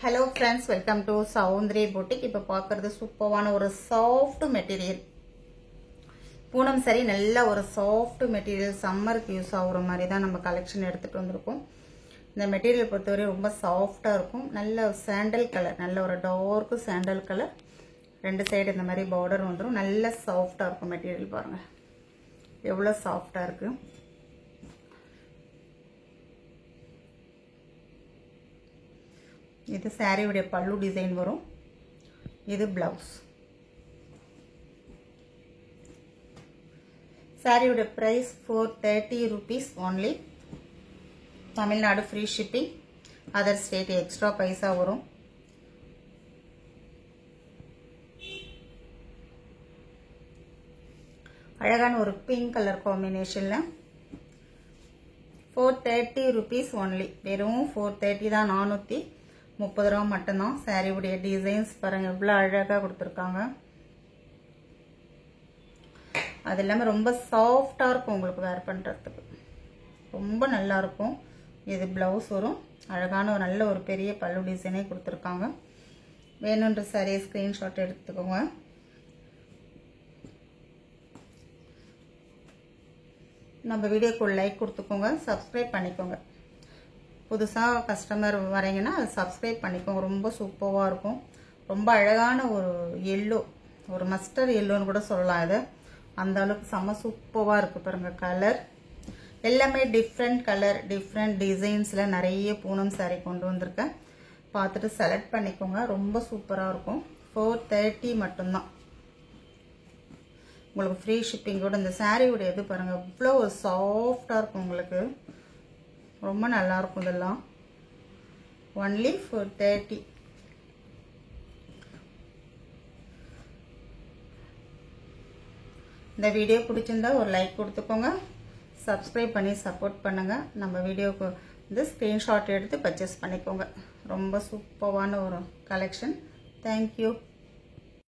Hello friends, welcome to Soundri Boutique. இப்போ பார்க்கிறது சூப்பரான ஒரு சாஃப்ட் மெட்டீரியல். பூனம் சரி நல்ல ஒரு சாஃப்ட் மெட்டீரியல் சம்மருக்கு யூஸ் ஆகுற மாதிரி தான் நம்ம கலெக்ஷன் எடுத்துட்டு வந்திருக்கோம். இந்த மெட்டீரியல் பொறுத்தவரை ரொம்ப சாஃப்ட்டா இருக்கும். நல்ல சாண்டல் கலர், நல்ல ஒரு டார்க் சாண்டல் கலர். ரெண்டு சைடு இந்த மாதிரி பார்டர் வந்துரும். நல்ல சாஃப்ட்டா இருக்கும் மெட்டீரியல் பாருங்க. எவ்வளவு சாஃப்ட்டா இருக்கு. இது saree உடைய பல்லு டிசைன் வரும். இது blouse. saree உடைய price 430 rupees only. Tamil Nadu free shipping. Other state extra பைசா வரும். அழகான ஒரு pink color combinationல 430 rupees only. வெறும் 430 தான் 430 ரூபாய் மட்டும்தான். saree உடைய டிசைன்ஸ் பாருங்க எவ்வளவு அழகா கொடுத்திருக்காங்க. அது இல்லாம ரொம்ப சாஃப்ட்டா இருக்கும் உங்களுக்கு வேர் பண்றதுக்கு. ரொம்ப நல்லா இருக்கும். இது blouse வரும். அழகான ஒரு நல்ல ஒரு பெரிய பல்லு டிசைனே கொடுத்திருக்காங்க. வேணும்ன்ற saree ஸ்கிரீன்ஷாட் எடுத்துக்கோங்க. நம்ம வீடியோக்கு லைக் கொடுத்துக்கோங்க, சப்ஸ்கிரைப் பண்ணிக்கோங்க. புதுசா கஸ்டமர் வரீங்கன்னா சப்ஸ்கிரைப் பண்ணிக்கோங்க. ரொம்ப சூப்பரா இருக்கும். ரொம்ப அழகான ஒரு yellow, ஒரு மஸ்டர்ட் yellowன்னு கூட சொல்லலாம். இது அந்த அளவுக்கு செம சூப்பரா இருக்கு பாருங்க. கலர் எல்லாமே டிஃபரண்ட் கலர், டிஃபரண்ட் டிசைன்ஸ்ல நிறைய பூனம் saree கொண்டு வந்திருக்கேன். பார்த்துட்டு செலக்ட் பண்ணிக்கோங்க. ரொம்ப சூப்பரா இருக்கும். 430 மட்டும்தான். உங்களுக்கு ஃப்ரீ ஷிப்பிங் கூட. இந்த saree உடைய இது பாருங்க அவ்வளவு சாஃப்ட்டா இருக்கும் உங்களுக்கு. ரொம்ப நல்லா இருக்கும். இதெல்லாம் only 430. இந்த வீடியோ பிடிச்சிருந்தா ஒரு லைக் கொடுத்துக்கோங்க, சப்ஸ்கிரைப் பண்ணி சப்போர்ட் பண்ணுங்க. நம்ம வீடியோக்கு வந்து ஸ்கிரீன்ஷாட் எடுத்து பர்ச்சேஸ் பண்ணிக்கோங்க. ரொம்ப சூப்பரான ஒரு கலெக்ஷன். தேங்க்யூ.